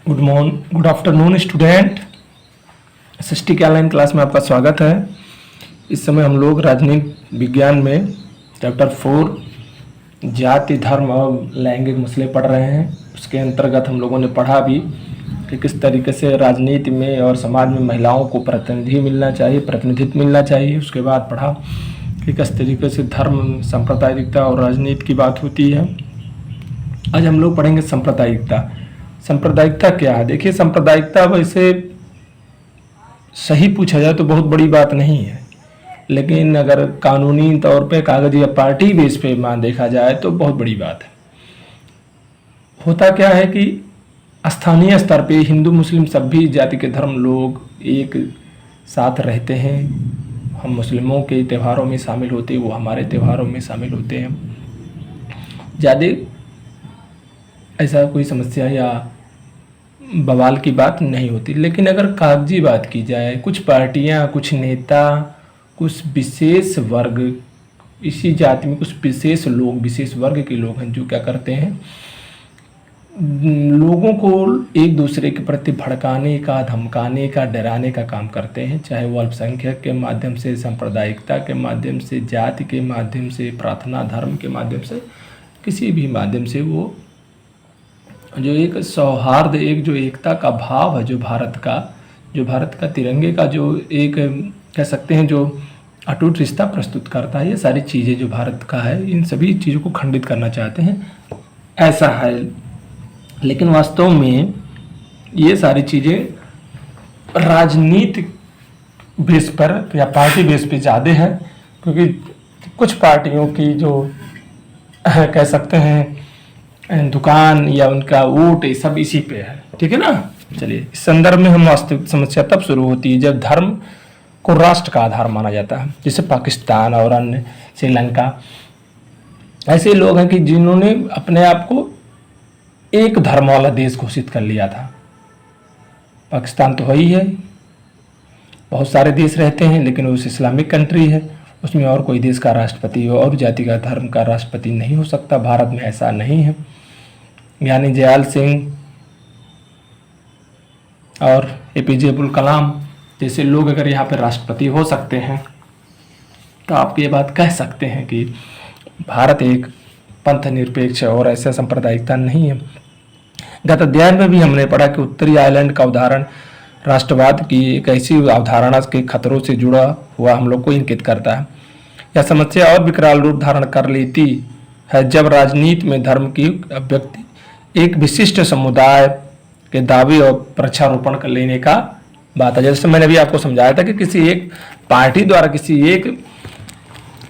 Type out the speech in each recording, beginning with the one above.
Good afternoon student. SST के online class में आपका स्वागत है। इस समय हम लोग राजनीति विज्ञान में चैप्टर 4 जाति धर्म और लैंगिक मसले पढ़ रहे हैं। उसके अंतर्गत हम लोगों ने पढ़ा भी कि किस तरीके से राजनीति में और समाज में महिलाओं को प्रतिनिधित्व मिलना चाहिए। उसके बाद पढ़ा कि किस तरीके से धर्म, सांप्रदायिकता और राजनीति की बात होती है। आज हम लोग पढ़ेंगे सांप्रदायिकता। सांप्रदायिकता क्या है? देखिए, सांप्रदायिकता वैसे सही पूछा जाए तो बहुत बड़ी बात नहीं है, लेकिन अगर कानूनी तौर पे कागजी या पार्टी बेस पे मान देखा जाए तो बहुत बड़ी बात है। होता क्या है कि स्थानीय स्तर पे हिंदू मुस्लिम सभी जाति के धर्म लोग एक साथ रहते हैं। हम मुस्लिमों के त्योहारों में शामिल होते हैं, वो हमारे त्योहारों में शामिल होते हैं। ज़्यादा ऐसा कोई समस्या या बवाल की बात नहीं होती। लेकिन अगर कागजी बात की जाए, कुछ पार्टियां, कुछ नेता, कुछ विशेष वर्ग, इसी जाति में कुछ विशेष लोग, विशेष वर्ग के लोग हैं जो क्या करते हैं, लोगों को एक दूसरे के प्रति भड़काने का, धमकाने का, डराने का काम करते हैं। चाहे वो अल्पसंख्यक के माध्यम से, सांप्रदायिकता के माध्यम से, जाति के माध्यम से, प्रार्थना धर्म के माध्यम से, किसी भी माध्यम से वो जो एक सौहार्द, एक जो एकता का भाव है, जो भारत का तिरंगे का जो एक कह सकते हैं जो अटूट रिश्ता प्रस्तुत करता है, ये सारी चीज़ें जो भारत का है, इन सभी चीज़ों को खंडित करना चाहते हैं, ऐसा है। लेकिन वास्तव में ये सारी चीज़ें राजनीतिक बेस पर या पार्टी बेस पे ज़्यादा है, क्योंकि कुछ पार्टियों की जो कह सकते हैं दुकान या उनका वोट, ये सब इसी पे है। ठीक है ना। चलिए, इस संदर्भ में हम वास्तविक समस्या तब शुरू होती है जब धर्म को राष्ट्र का आधार माना जाता है। जैसे पाकिस्तान और अन्य, श्रीलंका, ऐसे लोग हैं कि जिन्होंने अपने आप को एक धर्म वाला देश घोषित कर लिया था। पाकिस्तान तो है ही है, बहुत सारे देश रहते हैं, लेकिन उस इस्लामिक कंट्री है, उसमें और कोई देश का राष्ट्रपति और जाति का धर्म का राष्ट्रपति नहीं हो सकता। भारत में ऐसा नहीं है। यानी जयाल सिंह और एपीजे अब्दुल कलाम जैसे लोग अगर यहाँ पे राष्ट्रपति हो सकते हैं, तो आप ये बात कह सकते हैं कि भारत एक पंथ निरपेक्ष और ऐसा सांप्रदायिकता नहीं है। गत अध्याय में भी हमने पढ़ा कि उत्तरी आयरलैंड का उदाहरण राष्ट्रवाद की एक ऐसी अवधारणा के खतरों से जुड़ा हुआ हम लोग को इंगित करता है। यह समस्या और विकराल रूप धारण कर लेती है जब राजनीति में धर्म की अभिव्यक्ति एक विशिष्ट समुदाय के दावे और वृक्षारोपण कर लेने का बात है। जैसे मैंने अभी आपको समझाया था कि किसी एक पार्टी द्वारा किसी एक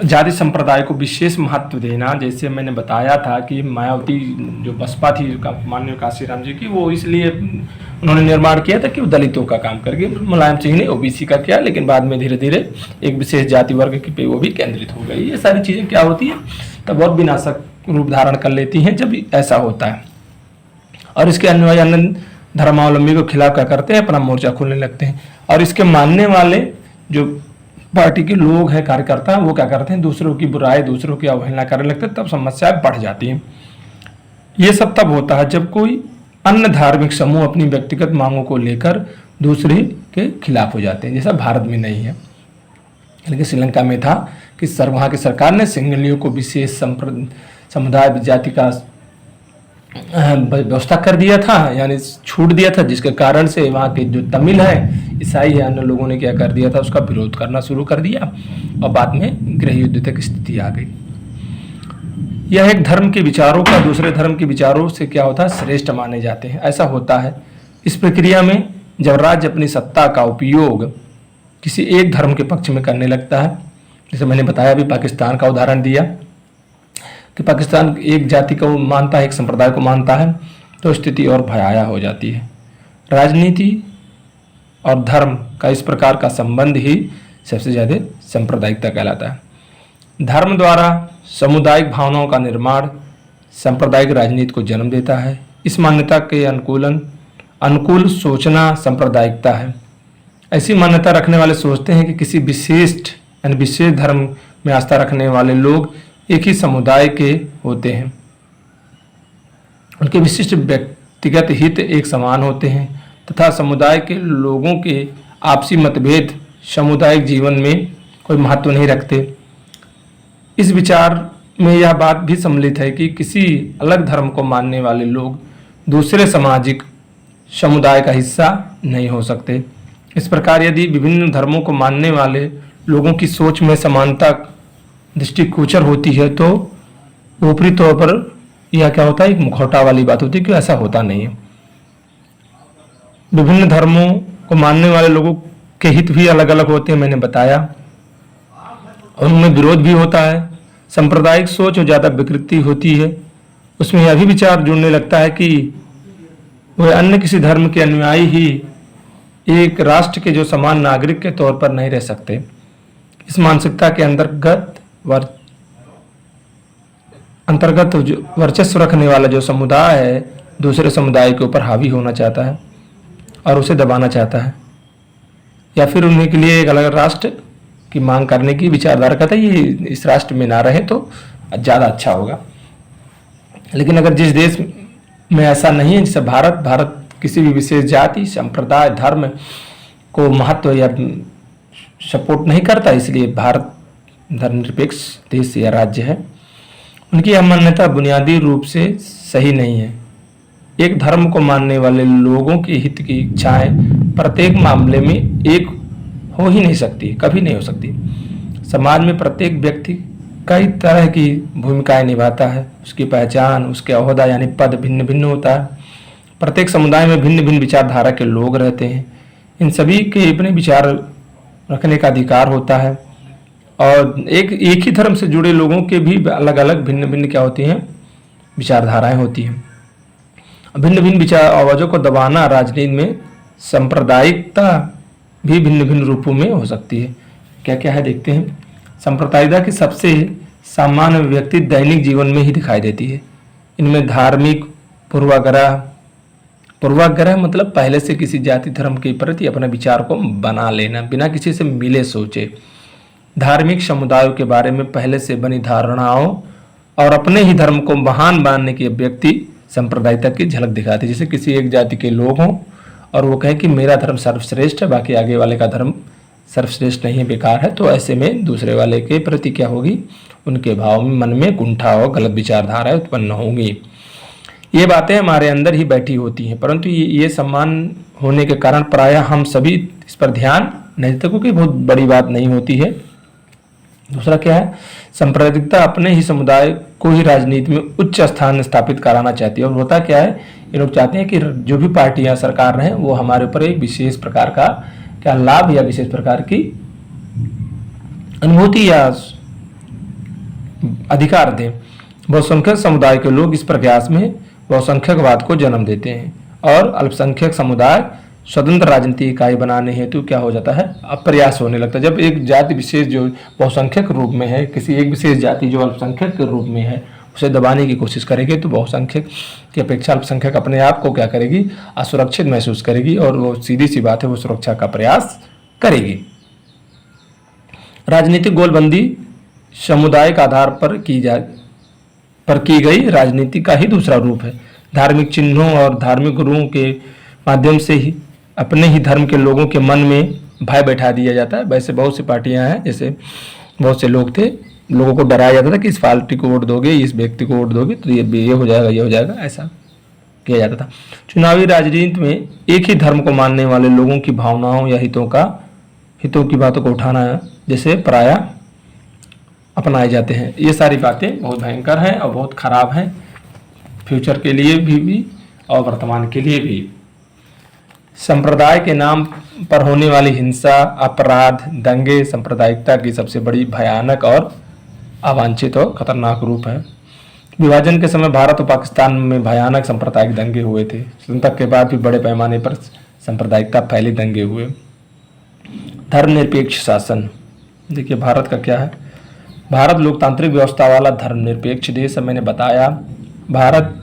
जाति संप्रदाय को विशेष महत्व देना। जैसे मैंने बताया था कि मायावती जो बसपा थी माननीय काशीराम जी की, वो इसलिए उन्होंने निर्माण किया था कि वो दलितों का काम करके, मुलायम सिंह ने ओबीसी का किया, लेकिन बाद में धीरे धीरे एक विशेष जाति वर्ग पे वो भी केंद्रित हो गई। ये सारी चीज़ें क्या होती हैं, तब बहुत विनाशक रूप धारण कर लेती हैं जब ऐसा होता है। और इसके अन्य धर्मावलंबी को खिलाफ क्या करते हैं, अपना मोर्चा खोलने लगते हैं। और इसके मानने वाले जो पार्टी के लोग हैं, कार्यकर्ता हैं, वो क्या करते हैं, दूसरों की बुराई, दूसरों की अवहेलना करने लगते हैं। तब समस्याएं बढ़ जाती हैं। ये सब तब होता है जब कोई अन्य धार्मिक समूह अपनी व्यक्तिगत मांगों को लेकर दूसरे के खिलाफ हो जाते हैं, जैसा भारत में नहीं है। लेकिन श्रीलंका में था कि वहाँ की सरकार ने सिंगलियों को विशेष समुदाय जाति का व्यवस्था कर दिया था, यानी छूट दिया था, जिसके कारण से वहाँ के जो तमिल है, ईसाई है, अन्य लोगों ने क्या कर दिया था, उसका विरोध करना शुरू कर दिया और बाद में गृह युद्ध तक स्थिति आ गई। यह एक धर्म के विचारों का दूसरे धर्म के विचारों से क्या होता है, श्रेष्ठ माने जाते हैं। ऐसा होता है इस प्रक्रिया में जब राज्य अपनी सत्ता का उपयोग किसी एक धर्म के पक्ष में करने लगता है। जैसे मैंने बताया भी, पाकिस्तान का उदाहरण दिया कि पाकिस्तान एक जाति को मानता है, एक संप्रदाय को मानता है, तो स्थिति और भयावह हो जाती है। राजनीति और धर्म का इस प्रकार का संबंध ही सबसे ज़्यादा सांप्रदायिकता कहलाता है। धर्म द्वारा सामुदायिक भावनाओं का निर्माण सांप्रदायिक राजनीति को जन्म देता है। इस मान्यता के अनुकूल सोचना सांप्रदायिकता है। ऐसी मान्यता रखने वाले सोचते हैं कि किसी विशेष धर्म में आस्था रखने वाले लोग एक ही समुदाय के होते हैं। उनके विशिष्ट व्यक्तिगत हित एक समान होते हैं तथा समुदाय के लोगों के आपसी मतभेद सामुदायिक जीवन में कोई महत्व नहीं रखते। इस विचार में यह बात भी सम्मिलित है कि किसी अलग धर्म को मानने वाले लोग दूसरे सामाजिक समुदाय का हिस्सा नहीं हो सकते। इस प्रकार यदि विभिन्न धर्मों को मानने वाले लोगों की सोच में समानता दृष्टिगोचर होती है तो ऊपरी तौर पर यह क्या होता है, एक मुखौटा वाली बात होती है कि ऐसा होता नहीं है। विभिन्न धर्मों को मानने वाले लोगों के हित भी अलग अलग होते हैं, मैंने बताया, और उनमें विरोध भी होता है। सांप्रदायिक सोच और ज़्यादा विकृति होती है, उसमें यह भी विचार जुड़ने लगता है कि वह अन्य किसी धर्म के अनुयायी ही एक राष्ट्र के जो समान नागरिक के तौर पर नहीं रह सकते। इस मानसिकता के अंतर्गत वर्चस्व रखने वाला जो समुदाय है दूसरे समुदाय के ऊपर हावी होना चाहता है और उसे दबाना चाहता है, या फिर उन्हीं के लिए एक अलग राष्ट्र की मांग करने की विचारधारा कहता है ये इस राष्ट्र में ना रहे तो ज़्यादा अच्छा होगा। लेकिन अगर जिस देश में ऐसा नहीं है, जैसे भारत किसी भी विशेष जाति संप्रदाय धर्म को महत्व या सपोर्ट नहीं करता, इसलिए भारत धर्मनिरपेक्ष देश या राज्य है। उनकी यह मान्यता बुनियादी रूप से सही नहीं है। एक धर्म को मानने वाले लोगों के हित की इच्छाएं प्रत्येक मामले में एक हो ही नहीं सकती, कभी नहीं हो सकती। समाज में प्रत्येक व्यक्ति कई तरह की भूमिकाएं निभाता है, उसकी पहचान उसके ओहदा यानी पद भिन्न भिन्न होता है। प्रत्येक समुदाय में भिन्न भिन्न विचारधारा के लोग रहते हैं, इन सभी के अपने विचार रखने का अधिकार होता है, और एक ही धर्म से जुड़े लोगों के भी अलग अलग भिन्न भिन्न क्या होती हैं, विचारधाराएं होती हैं। भिन्न भिन्न विचार आवाज़ों को दबाना राजनीति में सांप्रदायिकता भी भिन्न भिन्न रूपों में हो सकती है। क्या क्या है देखते हैं। सांप्रदायिकता की सबसे सामान्य व्यक्ति दैनिक जीवन में ही दिखाई देती है। इनमें धार्मिक पूर्वाग्रह मतलब पहले से किसी जाति धर्म के प्रति अपने विचार को बना लेना बिना किसी से मिले सोचे। धार्मिक समुदायों के बारे में पहले से बनी धारणाओं और अपने ही धर्म को महान मानने के व्यक्ति सांप्रदायिकता की झलक दिखाते हैं। जैसे किसी एक जाति के लोग हों और वो कहें कि मेरा धर्म सर्वश्रेष्ठ है, बाकी आगे वाले का धर्म सर्वश्रेष्ठ नहीं है, बेकार है, तो ऐसे में दूसरे वाले के प्रति क्या होगी, उनके भाव में मन में कुंठा और गलत विचारधारा उत्पन्न होंगी। ये बातें हमारे अंदर ही बैठी होती हैं, परंतु ये सम्मान होने के कारण प्रायः हम सभी इस पर ध्यान नहीं देते, क्योंकि बहुत बड़ी बात नहीं होती है। दूसरा क्या है, सांप्रदायिकता अपने ही समुदाय को ही राजनीति में उच्च स्थान स्थापित कराना चाहती है। और होता क्या है, ये लोग चाहते हैं कि जो भी पार्टियां सरकार रहें वो हमारे ऊपर एक विशेष प्रकार का क्या लाभ या विशेष प्रकार की अनुभूति या अधिकार दें। बहुसंख्यक समुदाय के लोग इस प्रयास में बहुसंख्यकवाद को जन्म देते हैं और अल्पसंख्यक समुदाय स्वतंत्र राजनीतिक इकाई बनाने हेतु क्या हो जाता है, अप्रयास होने लगता है। जब एक जाति विशेष जो बहुसंख्यक रूप में है, किसी एक विशेष जाति जो अल्पसंख्यक के रूप में है उसे दबाने की कोशिश करेगी, तो बहुसंख्यक की अपेक्षा अल्पसंख्यक अपने आप को क्या करेगी, असुरक्षित महसूस करेगी और वो सीधी सी बात है, वो सुरक्षा का प्रयास करेगी। राजनीतिक गोलबंदी सामुदायिक आधार पर की गई राजनीति का ही दूसरा रूप है। धार्मिक चिन्हों और धार्मिक गुरुओं के माध्यम से ही अपने ही धर्म के लोगों के मन में भय बैठा दिया जाता है। वैसे बहुत सी पार्टियां हैं, जैसे बहुत से लोग थे, लोगों को डराया जाता था कि इस पार्टी को वोट दोगे, इस व्यक्ति को वोट दोगे तो ये हो जाएगा, ये हो जाएगा, ऐसा किया जाता था। चुनावी राजनीति में एक ही धर्म को मानने वाले लोगों की भावनाओं या हितों की बातों को उठाना जैसे प्रायः अपनाए जाते हैं। ये सारी बातें बहुत भयंकर हैं और बहुत खराब हैं, फ्यूचर के लिए भी और वर्तमान के लिए भी। संप्रदाय के नाम पर होने वाली हिंसा, अपराध, दंगे सांप्रदायिकता की सबसे बड़ी भयानक और अवांछित और खतरनाक रूप है। विभाजन के समय भारत और पाकिस्तान में भयानक सांप्रदायिक दंगे हुए थे। स्वतंत्रता के बाद भी बड़े पैमाने पर सांप्रदायिकता फैली दंगे हुए। धर्मनिरपेक्ष शासन, देखिए भारत का क्या है, भारत लोकतांत्रिक व्यवस्था वाला धर्मनिरपेक्ष देश है। मैंने बताया भारत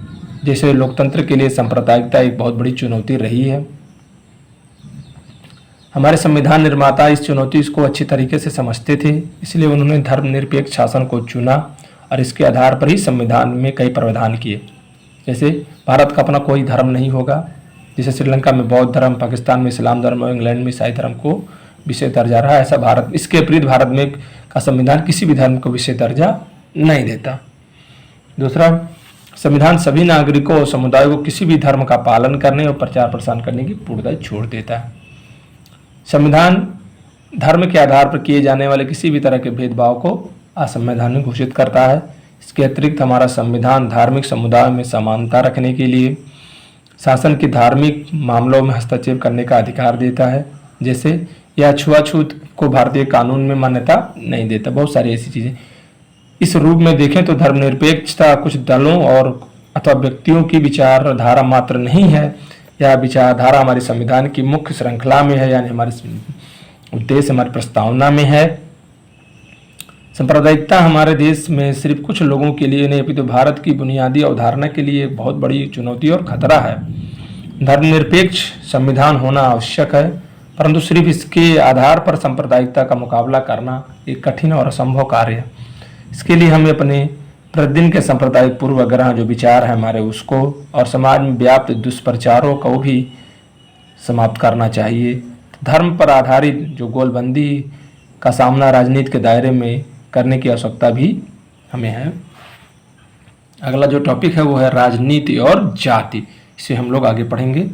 जैसे लोकतंत्र के लिए सांप्रदायिकता एक बहुत बड़ी चुनौती रही है। हमारे संविधान निर्माता इस चुनौती को अच्छी तरीके से समझते थे, इसलिए उन्होंने धर्मनिरपेक्ष शासन को चुना और इसके आधार पर ही संविधान में कई प्रावधान किए। जैसे भारत का अपना कोई धर्म नहीं होगा, जैसे श्रीलंका में बौद्ध धर्म, पाकिस्तान में इस्लाम धर्म और इंग्लैंड में ईसाई धर्म को विशेष दर्जा रहा, ऐसा भारत इसके विपरीत भारत में का संविधान किसी भी धर्म को विशेष दर्जा नहीं देता। दूसरा, संविधान सभी नागरिकों और समुदायों को किसी भी धर्म का पालन करने और प्रचार प्रसार करने की पूर्णतः छोड़ देता है। संविधान धर्म के आधार पर किए जाने वाले किसी भी तरह के भेदभाव को असंवैधानिक घोषित करता है। इसके अतिरिक्त हमारा संविधान धार्मिक समुदाय में समानता रखने के लिए शासन के धार्मिक मामलों में हस्तक्षेप करने का अधिकार देता है, जैसे यह छुआछूत को भारतीय कानून में मान्यता नहीं देता। बहुत सारी ऐसी चीज़ें। इस रूप में देखें तो धर्मनिरपेक्षता कुछ दलों और अथवा व्यक्तियों की विचारधारा मात्र नहीं है, यह विचारधारा हमारे संविधान की मुख्य श्रृंखला में है, यानी हमारे उद्देश्य हमारी प्रस्तावना में है। सांप्रदायिकता हमारे देश में सिर्फ कुछ लोगों के लिए नहीं अपितु भारत की बुनियादी अवधारणा के लिए एक बहुत बड़ी चुनौती और खतरा है। धर्मनिरपेक्ष संविधान होना आवश्यक है, परंतु सिर्फ इसके आधार पर सांप्रदायिकता का मुकाबला करना एक कठिन और असंभव कार्य है। इसके लिए हमें अपने प्रतिदिन के सांप्रदायिक पूर्वाग्रह जो विचार है हमारे उसको और समाज में व्याप्त दुष्प्रचारों को भी समाप्त करना चाहिए। धर्म पर आधारित जो गोलबंदी का सामना राजनीति के दायरे में करने की आवश्यकता भी हमें है। अगला जो टॉपिक है वो है राजनीति और जाति। इसे हम लोग आगे पढ़ेंगे।